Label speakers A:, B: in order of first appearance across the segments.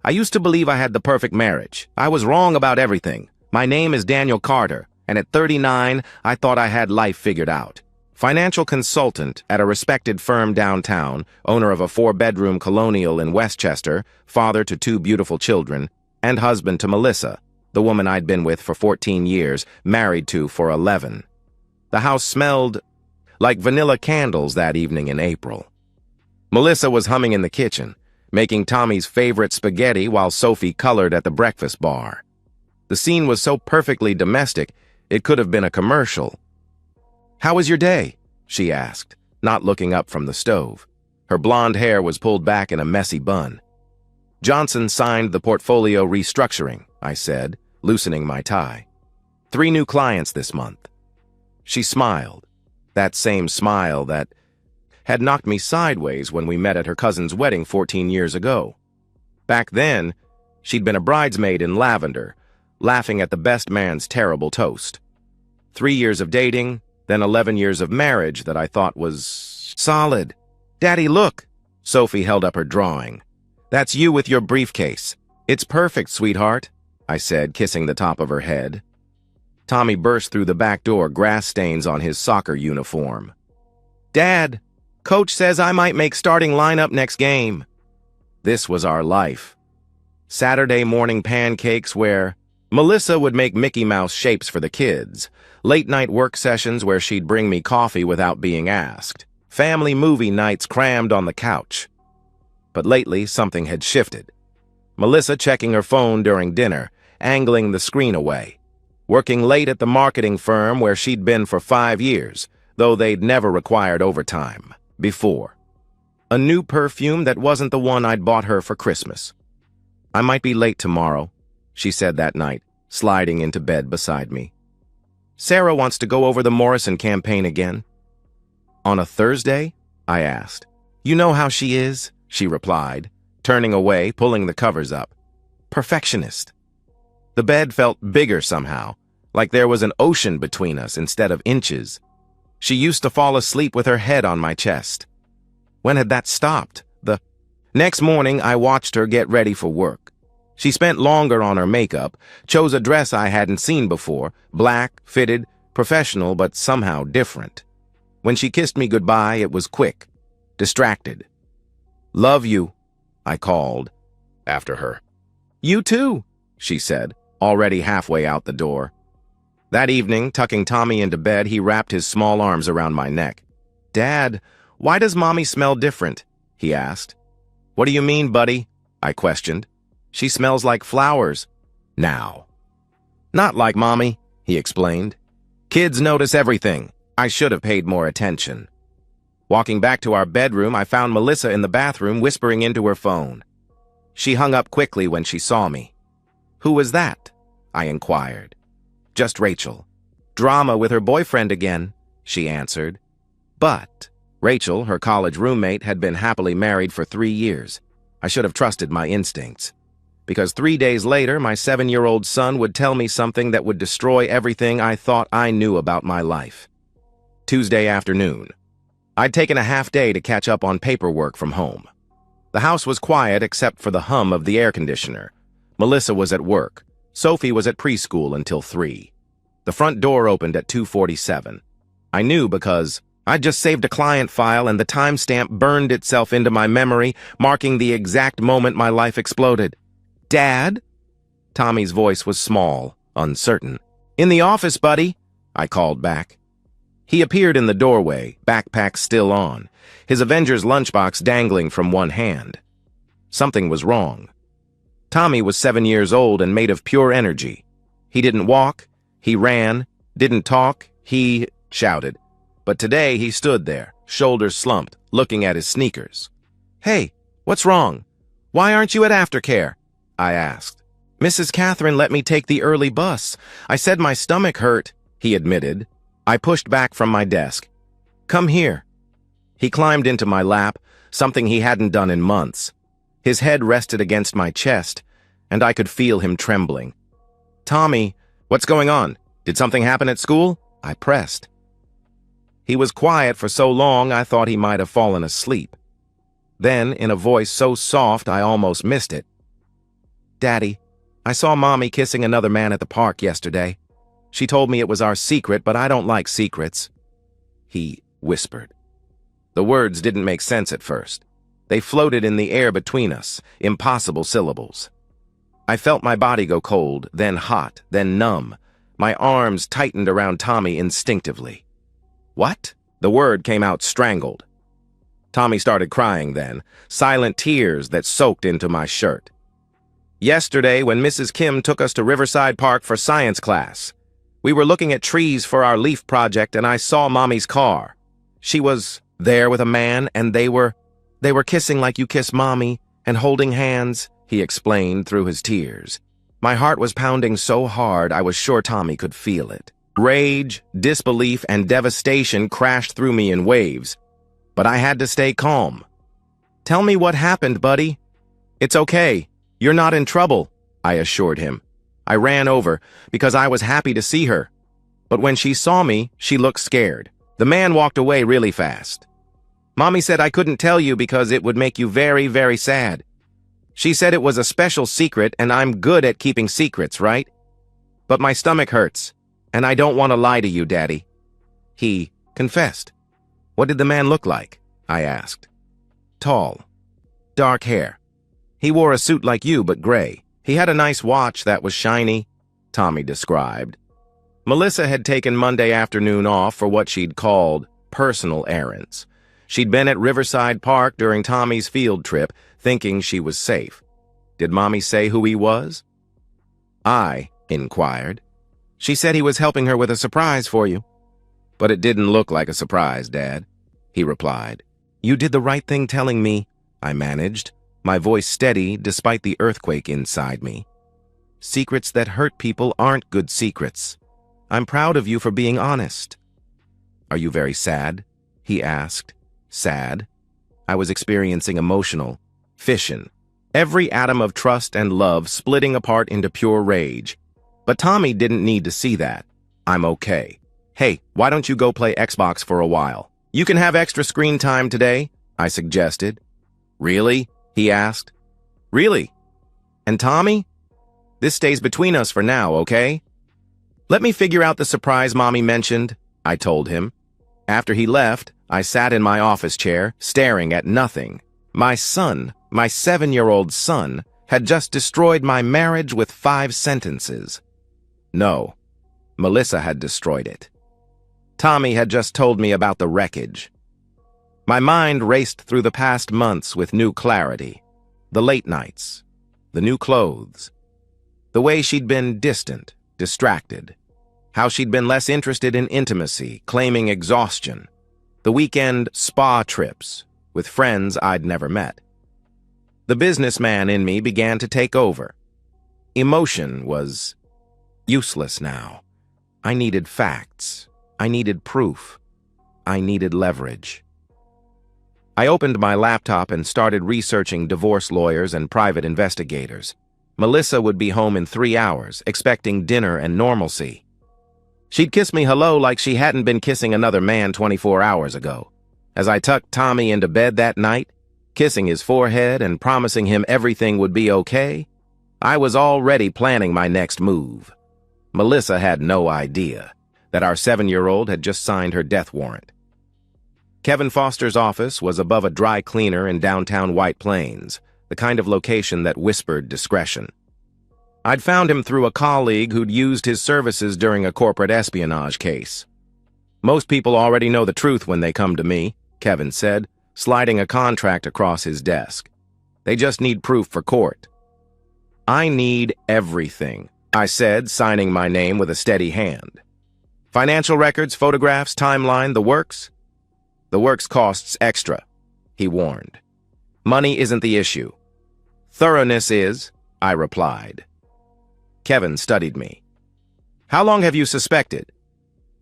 A: I used to believe I had the perfect marriage. I was wrong about everything. My name is Daniel Carter, and at 39, I thought I had life figured out. Financial consultant at a respected firm downtown, owner of a 4-bedroom colonial in Westchester, father to 2 beautiful children, and husband to Melissa, the woman I'd been with for 14 years, married to for 11. The house smelled like vanilla candles that evening in April. Melissa was humming in the kitchen, making Tommy's favorite spaghetti while Sophie colored at the breakfast bar. The scene was so perfectly domestic, it could have been a commercial. "How was your day?" she asked, not looking up from the stove. Her blonde hair was pulled back in a messy bun. "Johnson signed the portfolio restructuring," I said, loosening my tie. "3 new clients this month." She smiled, that same smile that had knocked me sideways when we met at her cousin's wedding 14 years ago. Back then, she'd been a bridesmaid in lavender, laughing at the best man's terrible toast. 3 years of dating, then 11 years of marriage that I thought was solid. "Daddy, look!" Sophie held up her drawing. "That's you with your briefcase. It's perfect, sweetheart," I said, kissing the top of her head. Tommy burst through the back door, grass stains on his soccer uniform. "Dad, Coach says I might make starting lineup next game." This was our life. Saturday morning pancakes where Melissa would make Mickey Mouse shapes for the kids, late-night work sessions where she'd bring me coffee without being asked, family movie nights crammed on the couch. But lately, something had shifted. Melissa checking her phone during dinner, angling the screen away. Working late at the marketing firm where she'd been for 5 years, though they'd never required overtime before. A new perfume that wasn't the one I'd bought her for Christmas. "I might be late tomorrow," she said that night, sliding into bed beside me. "Sarah wants to go over the Morrison campaign again." "On a Thursday?" I asked. "You know how she is," she replied, turning away, pulling the covers up. "Perfectionist." The bed felt bigger somehow, like there was an ocean between us instead of inches. She used to fall asleep with her head on my chest. When had that stopped? The next morning, I watched her get ready for work. She spent longer on her makeup, chose a dress I hadn't seen before, black, fitted, professional, but somehow different. When she kissed me goodbye, it was quick, distracted. "Love you," I called after her. "You too," she said, already halfway out the door. That evening, tucking Tommy into bed, he wrapped his small arms around my neck. "Dad, why does Mommy smell different?" he asked. "What do you mean, buddy?" I questioned. "She smells like flowers now." "Not like Mommy," he explained. "Kids notice everything. I should have paid more attention." Walking back to our bedroom, I found Melissa in the bathroom whispering into her phone. She hung up quickly when she saw me. "Who was that?" I inquired. "Just Rachel. Drama with her boyfriend again," she answered. But Rachel, her college roommate, had been happily married for 3 years. I should have trusted my instincts. Because 3 days later, my 7-year-old son would tell me something that would destroy everything I thought I knew about my life. Tuesday afternoon. I'd taken a half day to catch up on paperwork from home. The house was quiet except for the hum of the air conditioner. Melissa was at work. Sophie was at preschool until 3. The front door opened at 2:47. I knew because I'd just saved a client file and the timestamp burned itself into my memory, marking the exact moment my life exploded. "Dad?" Tommy's voice was small, uncertain. "In the office, buddy," I called back. He appeared in the doorway, backpack still on, his Avengers lunchbox dangling from one hand. Something was wrong. Tommy was 7 years old and made of pure energy. He didn't walk, he ran, didn't talk, he shouted. But today he stood there, shoulders slumped, looking at his sneakers. "Hey, what's wrong? Why aren't you at aftercare?" I asked. "Mrs. Catherine let me take the early bus. I said my stomach hurt," he admitted. I pushed back from my desk. "Come here." He climbed into my lap, something he hadn't done in months. His head rested against my chest, and I could feel him trembling. "Tommy, what's going on? Did something happen at school?" I pressed. He was quiet for so long I thought he might have fallen asleep. Then, in a voice so soft I almost missed it, Daddy, I saw Mommy kissing another man at the park yesterday. She told me it was our secret, but I don't like secrets. He whispered. The words didn't make sense at first. They floated in the air between us, impossible syllables. I felt my body go cold, then hot, then numb. My arms tightened around Tommy instinctively. What? The word came out strangled. Tommy started crying then, silent tears that soaked into my shirt. Yesterday, when Mrs. Kim took us to Riverside Park for science class, we were looking at trees for our leaf project and I saw Mommy's car. She was there with a man and they were kissing like you kiss Mommy and holding hands, he explained through his tears. My heart was pounding so hard I was sure Tommy could feel it. Rage, disbelief, and devastation crashed through me in waves, but I had to stay calm. Tell me what happened, buddy. It's okay. You're not in trouble, I assured him. I ran over because I was happy to see her. But when she saw me, she looked scared. The man walked away really fast. Mommy said I couldn't tell you because it would make you very, very sad. She said it was a special secret and I'm good at keeping secrets, right? But my stomach hurts, and I don't want to lie to you, Daddy. He confessed. What did the man look like? I asked. Tall. Dark hair. He wore a suit like you, but gray. He had a nice watch that was shiny, Tommy described. Melissa had taken Monday afternoon off for what she'd called personal errands. She'd been at Riverside Park during Tommy's field trip, thinking she was safe. Did Mommy say who he was? I inquired. She said he was helping her with a surprise for you. But it didn't look like a surprise, Dad, he replied. You did the right thing telling me, I managed, my voice steady despite the earthquake inside me. Secrets that hurt people aren't good secrets. I'm proud of you for being honest. Are you very sad? He asked. Sad? I was experiencing emotional fission. Every atom of trust and love splitting apart into pure rage. But Tommy didn't need to see that. I'm okay. Hey, why don't you go play Xbox for a while? You can have extra screen time today, I suggested. Really? He asked. Really? And Tommy? This stays between us for now, okay? Let me figure out the surprise Mommy mentioned, I told him. After he left, I sat in my office chair, staring at nothing. My son, my 7-year-old son, had just destroyed my marriage with 5 sentences. No, Melissa had destroyed it. Tommy had just told me about the wreckage. My mind raced through the past months with new clarity. The late nights, the new clothes, the way she'd been distant, distracted, how she'd been less interested in intimacy, claiming exhaustion, the weekend spa trips with friends I'd never met. The businessman in me began to take over. Emotion was useless now. I needed facts. I needed proof. I needed leverage. I opened my laptop and started researching divorce lawyers and private investigators. Melissa would be home in 3 hours, expecting dinner and normalcy. She'd kiss me hello like she hadn't been kissing another man 24 hours ago. As I tucked Tommy into bed that night, kissing his forehead and promising him everything would be okay, I was already planning my next move. Melissa had no idea that our 7-year-old had just signed her death warrant. Kevin Foster's office was above a dry cleaner in downtown White Plains, the kind of location that whispered discretion. I'd found him through a colleague who'd used his services during a corporate espionage case. Most people already know the truth when they come to me, Kevin said, sliding a contract across his desk. They just need proof for court. I need everything, I said, signing my name with a steady hand. Financial records, photographs, timeline, the works? The works costs extra, he warned. Money isn't the issue. Thoroughness is, I replied. Kevin studied me. How long have you suspected?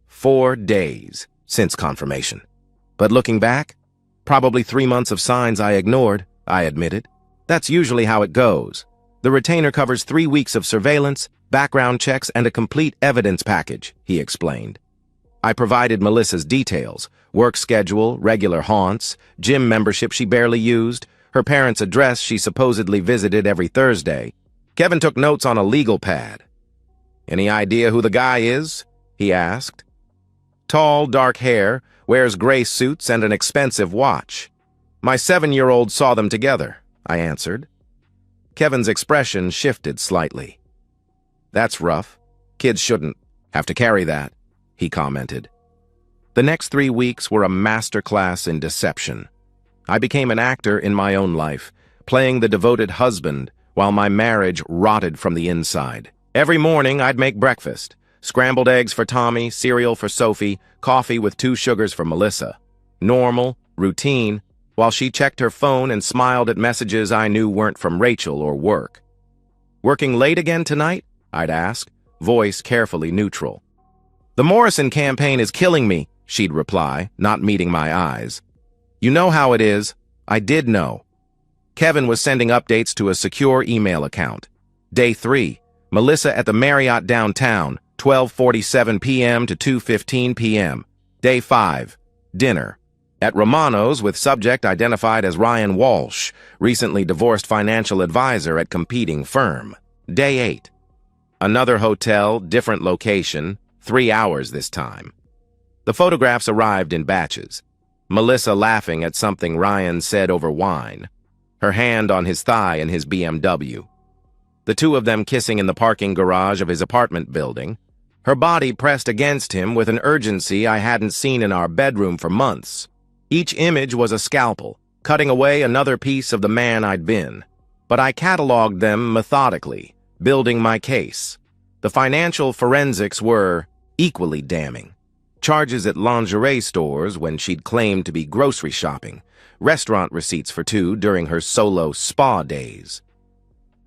A: 4 days since confirmation. But looking back, probably 3 months of signs I ignored, I admitted. That's usually how it goes. The retainer covers 3 weeks of surveillance, background checks, and a complete evidence package, he explained. I provided Melissa's details, work schedule, regular haunts, gym membership she barely used, her parents' address she supposedly visited every Thursday. Kevin took notes on a legal pad. "Any idea who the guy is?" he asked. "Tall, dark hair, wears gray suits and an expensive watch. My 7-year-old saw them together," I answered. Kevin's expression shifted slightly. "That's rough. Kids shouldn't have to carry that," he commented. The next 3 weeks were a masterclass in deception. I became an actor in my own life, playing the devoted husband while my marriage rotted from the inside. Every morning I'd make breakfast: scrambled eggs for Tommy, cereal for Sophie, coffee with 2 sugars for Melissa. Normal, routine, while she checked her phone and smiled at messages I knew weren't from Rachel or work. "Working late again tonight?" I'd ask, voice carefully neutral. "The Morrison campaign is killing me," she'd reply, not meeting my eyes. "You know how it is." I did know. Kevin was sending updates to a secure email account. Day 3, Melissa at the Marriott downtown, 12:47 p.m. to 2:15 p.m. Day 5, dinner at Romano's with subject identified as Ryan Walsh, recently divorced financial advisor at competing firm. Day 8, another hotel, different location, 3 hours this time. The photographs arrived in batches. Melissa laughing at something Ryan said over wine, her hand on his thigh in his BMW. The 2 of them kissing in the parking garage of his apartment building, her body pressed against him with an urgency I hadn't seen in our bedroom for months. Each image was a scalpel, cutting away another piece of the man I'd been. But I cataloged them methodically, building my case. The financial forensics were equally damning. Charges at lingerie stores when she'd claimed to be grocery shopping, restaurant receipts for 2 during her solo spa days.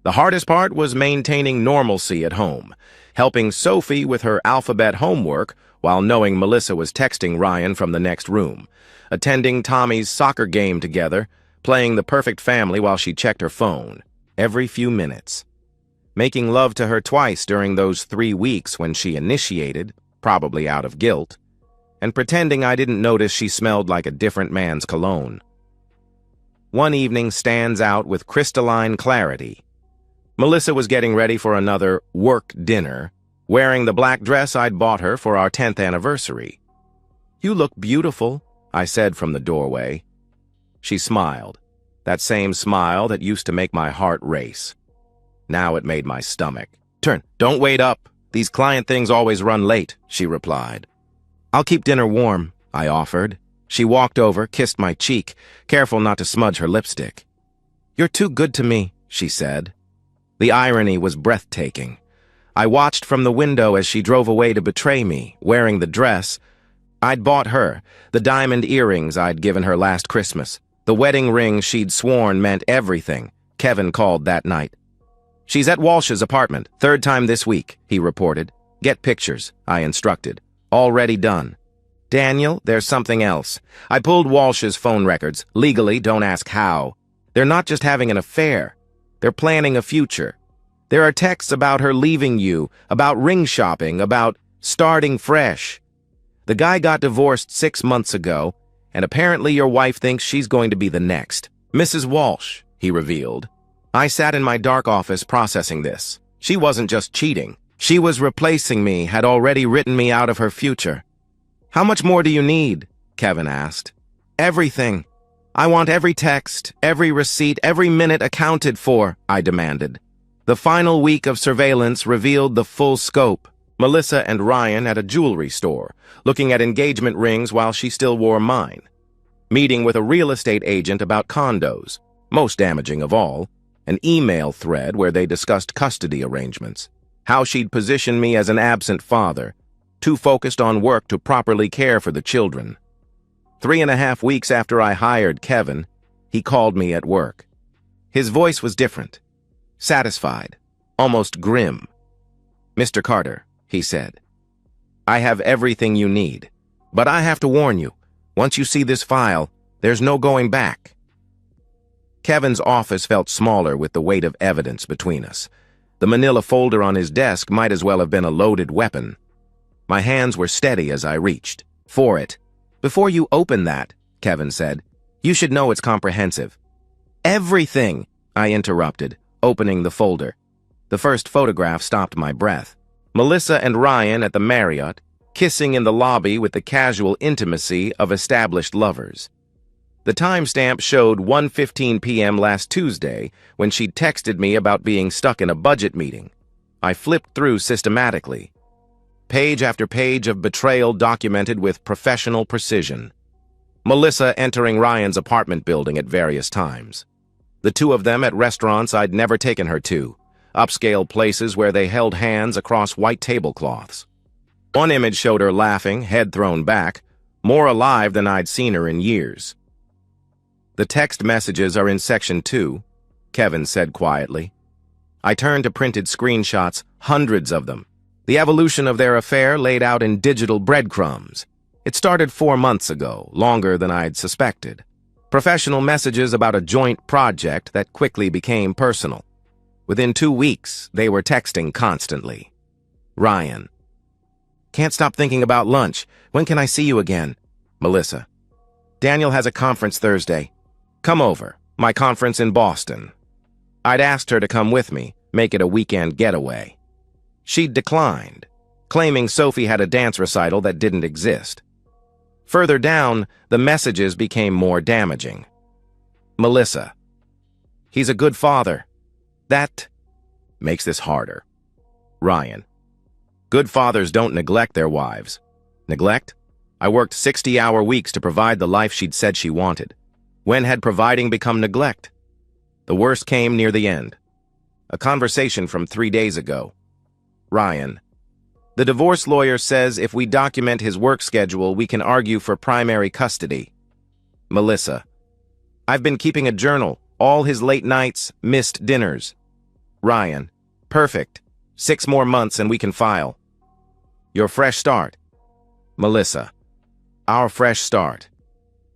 A: The hardest part was maintaining normalcy at home, helping Sophie with her alphabet homework while knowing Melissa was texting Ryan from the next room, attending Tommy's soccer game together, playing the perfect family while she checked her phone, every few minutes. Making love to her twice during those 3 weeks when she initiated, probably out of guilt, and pretending I didn't notice she smelled like a different man's cologne. One evening stands out with crystalline clarity. Melissa was getting ready for another work dinner, wearing the black dress I'd bought her for our 10th anniversary. "You look beautiful," I said from the doorway. She smiled, that same smile that used to make my heart race. Now it made my stomach turn. "Don't wait up. These client things always run late," she replied. "I'll keep dinner warm," I offered. She walked over, kissed my cheek, careful not to smudge her lipstick. "You're too good to me," she said. The irony was breathtaking. I watched from the window as she drove away to betray me, wearing the dress I'd bought her, the diamond earrings I'd given her last Christmas, the wedding ring she'd sworn meant everything. Kevin called that night. "She's at Walsh's apartment, 3rd time this week," he reported. "Get pictures," I instructed. "Already done." "Daniel, there's something else. I pulled Walsh's phone records. Legally, don't ask how. They're not just having an affair. They're planning a future. There are texts about her leaving you, about ring shopping, about starting fresh. The guy got divorced 6 months ago, and apparently your wife thinks she's going to be the next. Mrs. Walsh," he revealed. I sat in my dark office processing this. She wasn't just cheating. She was replacing me, had already written me out of her future. "How much more do you need?" Kevin asked. "Everything. I want every text, every receipt, every minute accounted for," I demanded. The final week of surveillance revealed the full scope. Melissa and Ryan at a jewelry store, looking at engagement rings while she still wore mine. Meeting with a real estate agent about condos. Most damaging of all, an email thread where they discussed custody arrangements. How she'd position me as an absent father, too focused on work to properly care for the children. 3.5 weeks after I hired Kevin, he called me at work. His voice was different, satisfied, almost grim. "Mr. Carter," he said, "I have everything you need, but I have to warn you, once you see this file, there's no going back." Kevin's office felt smaller with the weight of evidence between us. The manila folder on his desk might as well have been a loaded weapon. My hands were steady as I reached for it. "Before you open that," Kevin said, "you should know it's comprehensive." "Everything," I interrupted, opening the folder. The first photograph stopped my breath. Melissa and Ryan at the Marriott, kissing in the lobby with the casual intimacy of established lovers. The timestamp showed 1:15 p.m. last Tuesday when she'd texted me about being stuck in a budget meeting. I flipped through systematically. Page after page of betrayal documented with professional precision. Melissa entering Ryan's apartment building at various times. The two of them at restaurants I'd never taken her to, upscale places where they held hands across white tablecloths. One image showed her laughing, head thrown back, more alive than I'd seen her in years. "The text messages are in section 2, Kevin said quietly. I turned to printed screenshots, hundreds of them. The evolution of their affair laid out in digital breadcrumbs. It started 4 months ago, longer than I'd suspected. Professional messages about a joint project that quickly became personal. Within 2 weeks, they were texting constantly. Ryan. Can't stop thinking about lunch. When can I see you again? Melissa. Daniel has a conference Thursday. Come over. My conference in Boston. I'd asked her to come with me, make it a weekend getaway. She'd declined, claiming Sophie had a dance recital that didn't exist. Further down, the messages became more damaging. Melissa. He's a good father. That makes this harder. Ryan. Good fathers don't neglect their wives. Neglect? I worked 60-hour weeks to provide the life she'd said she wanted. When had providing become neglect? The worst came near the end. A conversation from 3 days ago. Ryan. The divorce lawyer says if we document his work schedule, we can argue for primary custody. Melissa. I've been keeping a journal, all his late nights, missed dinners. Ryan. Perfect. 6 more months and we can file. Your fresh start. Melissa. Our fresh start.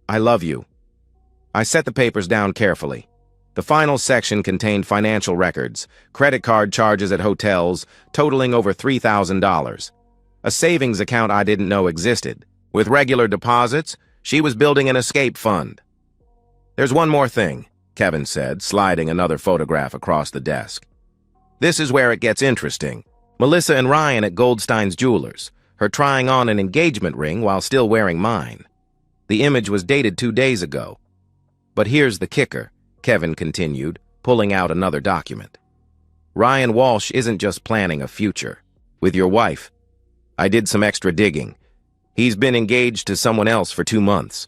A: I love you. I set the papers down carefully. The final section contained financial records, credit card charges at hotels, totaling over $3,000. A savings account I didn't know existed. With regular deposits, she was building an escape fund. There's one more thing, Kevin said, sliding another photograph across the desk. This is where it gets interesting. Melissa and Ryan at Goldstein's Jewelers, her trying on an engagement ring while still wearing mine. The image was dated 2 days ago. But here's the kicker, Kevin continued, pulling out another document. Ryan Walsh isn't just planning a future. With your wife. I did some extra digging. He's been engaged to someone else for 2 months.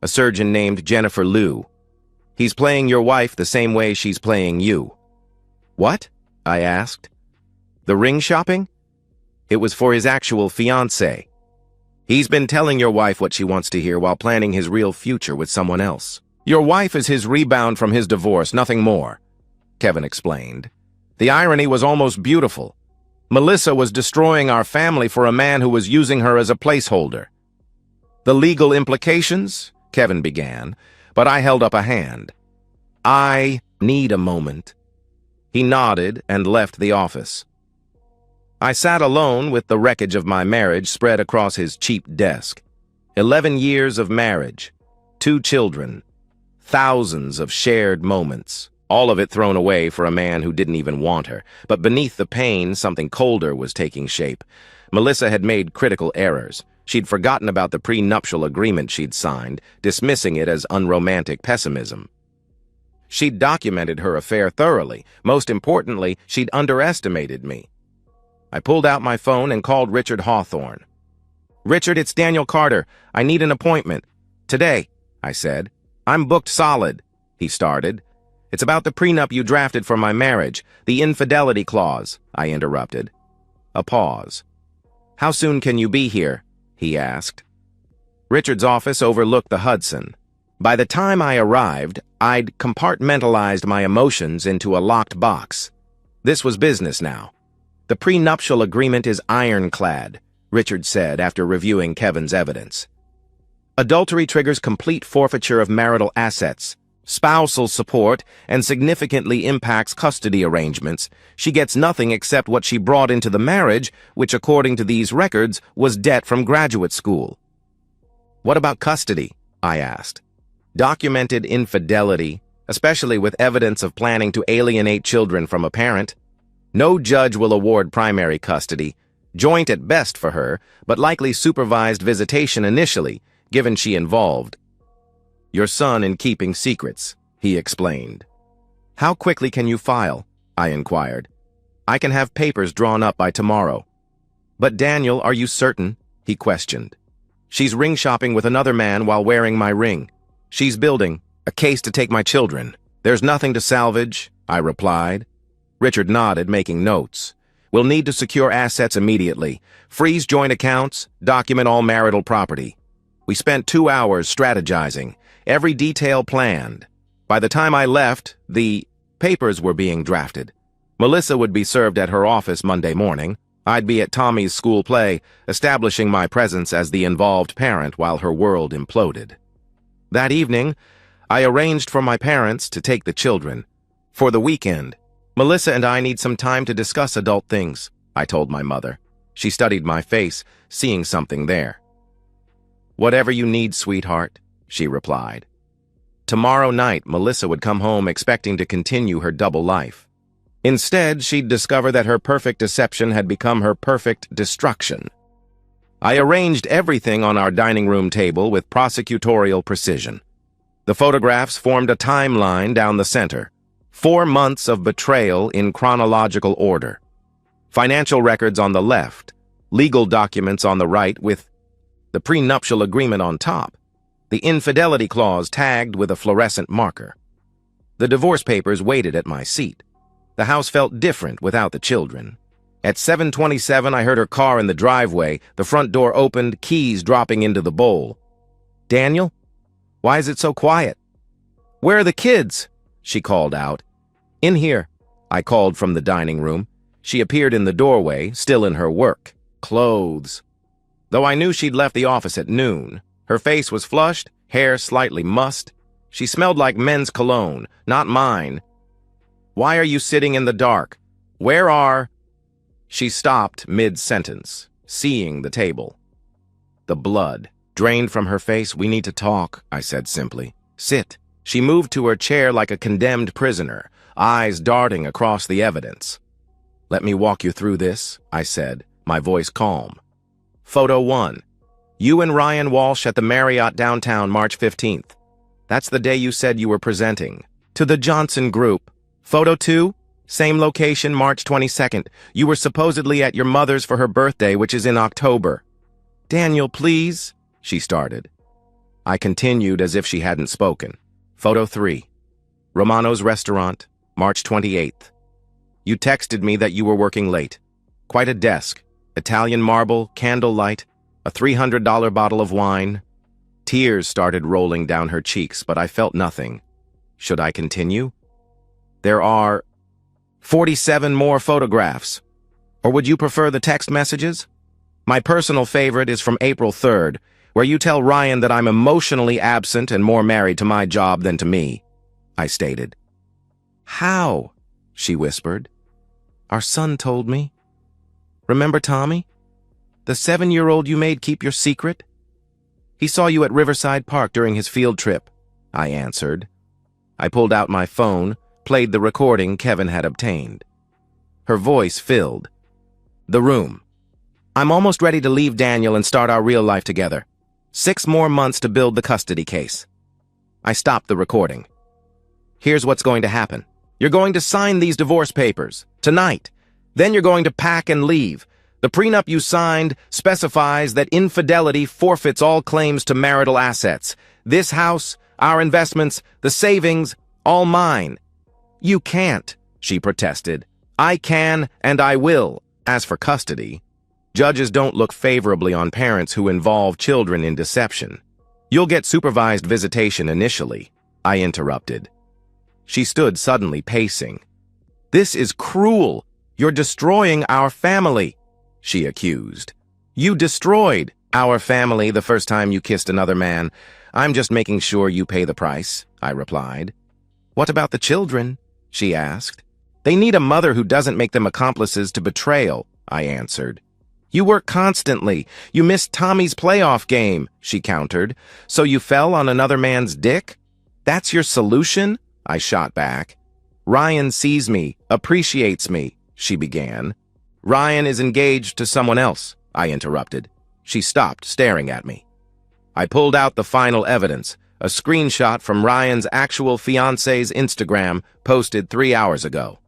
A: A surgeon named Jennifer Liu. He's playing your wife the same way she's playing you. What? I asked. The ring shopping? It was for his actual fiancée. He's been telling your wife what she wants to hear while planning his real future with someone else. Your wife is his rebound from his divorce, nothing more, Kevin explained. The irony was almost beautiful. Melissa was destroying our family for a man who was using her as a placeholder. The legal implications? Kevin began, but I held up a hand. I need a moment. He nodded and left the office. I sat alone with the wreckage of my marriage spread across his cheap desk. 11 years of marriage, 2 children, thousands of shared moments, all of it thrown away for a man who didn't even want her. But beneath the pain, something colder was taking shape. Melissa had made critical errors. She'd forgotten about the prenuptial agreement she'd signed, dismissing it as unromantic pessimism. She'd documented her affair thoroughly. Most importantly, she'd underestimated me. I pulled out my phone and called Richard Hawthorne. Richard, it's Daniel Carter. I need an appointment. Today, I said. I'm booked solid, he started. It's about the prenup you drafted for my marriage, the infidelity clause, I interrupted. A pause. How soon can you be here? He asked. Richard's office overlooked the Hudson. By the time I arrived, I'd compartmentalized my emotions into a locked box. This was business now. The prenuptial agreement is ironclad, Richard said after reviewing Kevin's evidence. Adultery triggers complete forfeiture of marital assets, spousal support, and significantly impacts custody arrangements. She gets nothing except what she brought into the marriage, which according to these records was debt from graduate school. What about custody? I asked. Documented infidelity, especially with evidence of planning to alienate children from a parent. No judge will award primary custody, joint at best for her, but likely supervised visitation initially, given she involved your son in keeping secrets, he explained. How quickly can you file? I inquired. I can have papers drawn up by tomorrow. But Daniel, are you certain? He questioned. She's ring shopping with another man while wearing my ring. She's building a case to take my children. There's nothing to salvage, I replied. Richard nodded, making notes. We'll need to secure assets immediately. Freeze joint accounts, document all marital property. We spent 2 hours strategizing, every detail planned. By the time I left, the papers were being drafted. Melissa would be served at her office Monday morning. I'd be at Tommy's school play, establishing my presence as the involved parent while her world imploded. That evening, I arranged for my parents to take the children. For the weekend, Melissa and I need some time to discuss adult things, I told my mother. She studied my face, seeing something there. Whatever you need, sweetheart, she replied. Tomorrow night, Melissa would come home expecting to continue her double life. Instead, she'd discover that her perfect deception had become her perfect destruction. I arranged everything on our dining room table with prosecutorial precision. The photographs formed a timeline down the center. 4 months of betrayal in chronological order. Financial records on the left, legal documents on the right with the prenuptial agreement on top, the infidelity clause tagged with a fluorescent marker. The divorce papers waited at my seat. The house felt different without the children. At 7:27, I heard her car in the driveway, the front door opened, keys dropping into the bowl. Daniel? Why is it so quiet? Where are the kids? She called out. In here, I called from the dining room. She appeared in the doorway, still in her work clothes. Though I knew she'd left the office at noon, her face was flushed, hair slightly mussed. She smelled like men's cologne, not mine. Why are you sitting in the dark? Where are... She stopped mid-sentence, seeing the table. The blood drained from her face. We need to talk, I said simply. Sit. She moved to her chair like a condemned prisoner, eyes darting across the evidence. Let me walk you through this, I said, my voice calm. Photo 1. You and Ryan Walsh at the Marriott downtown March 15th. That's the day you said you were presenting. To the Johnson Group. Photo 2. Same location, March 22nd. You were supposedly at your mother's for her birthday, which is in October. Daniel, please, she started. I continued as if she hadn't spoken. Photo 3. Romano's restaurant, March 28th. You texted me that you were working late. Quite a desk. Italian marble, candlelight, a $300 bottle of wine. Tears started rolling down her cheeks, but I felt nothing. Should I continue? There are 47 more photographs. Or would you prefer the text messages? My personal favorite is from April 3rd, where you tell Ryan that I'm emotionally absent and more married to my job than to me, I stated. How? She whispered. Our son told me. Remember Tommy? The 7-year-old you made keep your secret? He saw you at Riverside Park during his field trip, I answered. I pulled out my phone, played the recording Kevin had obtained. Her voice filled the room. I'm almost ready to leave Daniel and start our real life together. 6 more months to build the custody case. I stopped the recording. Here's what's going to happen. You're going to sign these divorce papers tonight. Then you're going to pack and leave. The prenup you signed specifies that infidelity forfeits all claims to marital assets. This house, our investments, the savings, all mine. You can't, she protested. I can and I will. As for custody, judges don't look favorably on parents who involve children in deception. You'll get supervised visitation initially, I interrupted. She stood suddenly pacing. This is cruel. You're destroying our family, she accused. You destroyed our family the first time you kissed another man. I'm just making sure you pay the price, I replied. What about the children? She asked. They need a mother who doesn't make them accomplices to betrayal, I answered. You work constantly. You missed Tommy's playoff game, she countered. So you fell on another man's dick? That's your solution? I shot back. Ryan sees me, appreciates me. she began. "Ryan is engaged to someone else," I interrupted. She stopped, staring at me. I pulled out the final evidence, a screenshot from Ryan's actual fiancé's Instagram posted 3 hours ago.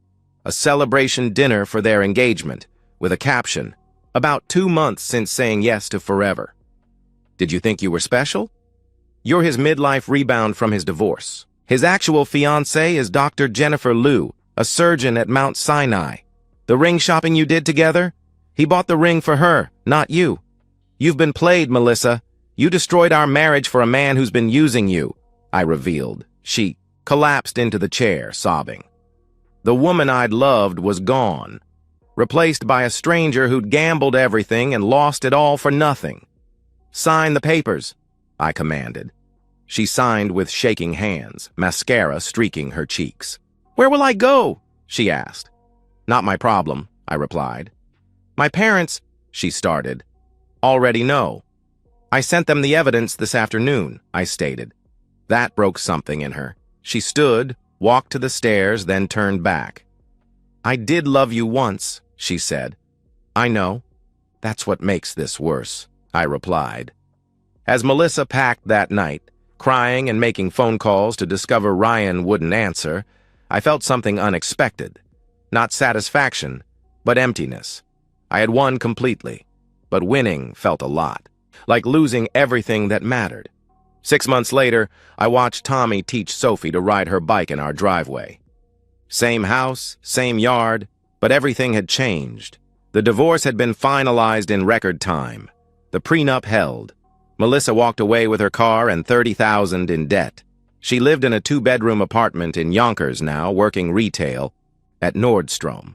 A: A celebration dinner for their engagement, with a caption, "About 2 months since saying yes to forever." Did you think you were special? You're his midlife rebound from his divorce. His actual fiancée is Dr. Jennifer Liu, a surgeon at Mount Sinai. The ring shopping you did together? He bought the ring for her, not you. You've been played, Melissa. You destroyed our marriage for a man who's been using you, I revealed. She collapsed into the chair, sobbing. The woman I'd loved was gone, replaced by a stranger who'd gambled everything and lost it all for nothing. "Sign the papers," I commanded. She signed with shaking hands, mascara streaking her cheeks. "Where will I go?" she asked. "Not my problem," I replied. "My parents," she started, "already know. I sent them the evidence this afternoon," I stated. That broke something in her. She stood, walked to the stairs, then turned back. "I did love you once," she said. "I know. That's what makes this worse," I replied. As Melissa packed that night, crying and making phone calls to discover Ryan wouldn't answer, I felt something unexpected. Not satisfaction, but emptiness. I had won completely, but winning felt a lot, like losing everything that mattered. 6 months later, I watched Tommy teach Sophie to ride her bike in our driveway. Same house, same yard, but everything had changed. The divorce had been finalized in record time. The prenup held. Melissa walked away with her car and $30,000 in debt. She lived in a 2-bedroom apartment in Yonkers now, working retail at Nordstrom.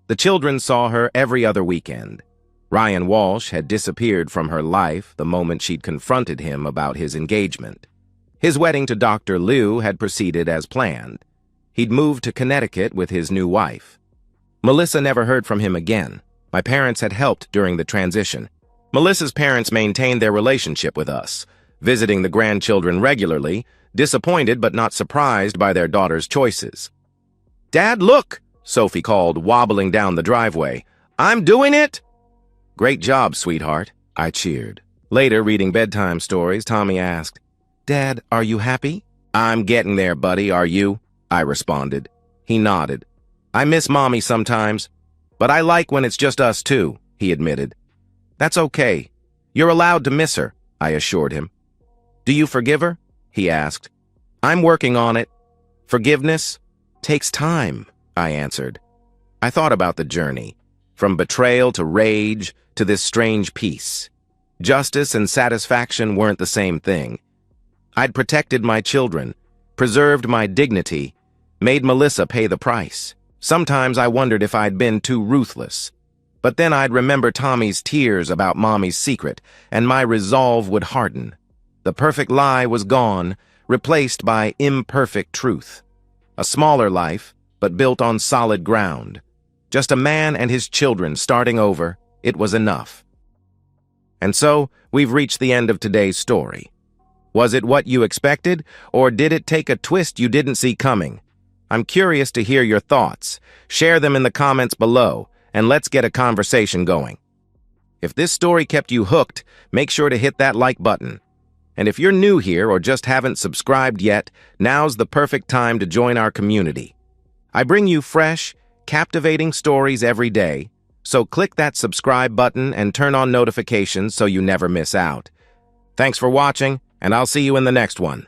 A: The children saw her every other weekend. Ryan Walsh had disappeared from her life the moment she'd confronted him about his engagement. His wedding to Dr. Liu had proceeded as planned. He'd moved to Connecticut with his new wife. Melissa never heard from him again. My parents had helped during the transition. Melissa's parents maintained their relationship with us, visiting the grandchildren regularly, disappointed but not surprised by their daughter's choices. "Dad, look!" Sophie called, wobbling down the driveway. "I'm doing it!" "Great job, sweetheart," I cheered. Later, reading bedtime stories, Tommy asked, "Dad, are you happy?" "I'm getting there, buddy, are you?" I responded. He nodded. "I miss Mommy sometimes, but I like when it's just us two," he admitted. "That's okay. You're allowed to miss her," I assured him. "Do you forgive her?" he asked. "I'm working on it. Forgiveness takes time," I answered. I thought about the journey, from betrayal to rage to this strange peace. Justice and satisfaction weren't the same thing. I'd protected my children, preserved my dignity, made Melissa pay the price. Sometimes I wondered if I'd been too ruthless. But then I'd remember Tommy's tears about Mommy's secret, and my resolve would harden. The perfect lie was gone, replaced by imperfect truth. A smaller life, but built on solid ground. Just a man and his children starting over, it was enough. And so, we've reached the end of today's story. Was it what you expected, or did it take a twist you didn't see coming? I'm curious to hear your thoughts. Share them in the comments below, and let's get a conversation going. If this story kept you hooked, make sure to hit that like button. And if you're new here or just haven't subscribed yet, now's the perfect time to join our community. I bring you fresh, captivating stories every day, so click that subscribe button and turn on notifications so you never miss out. Thanks for watching, and I'll see you in the next one.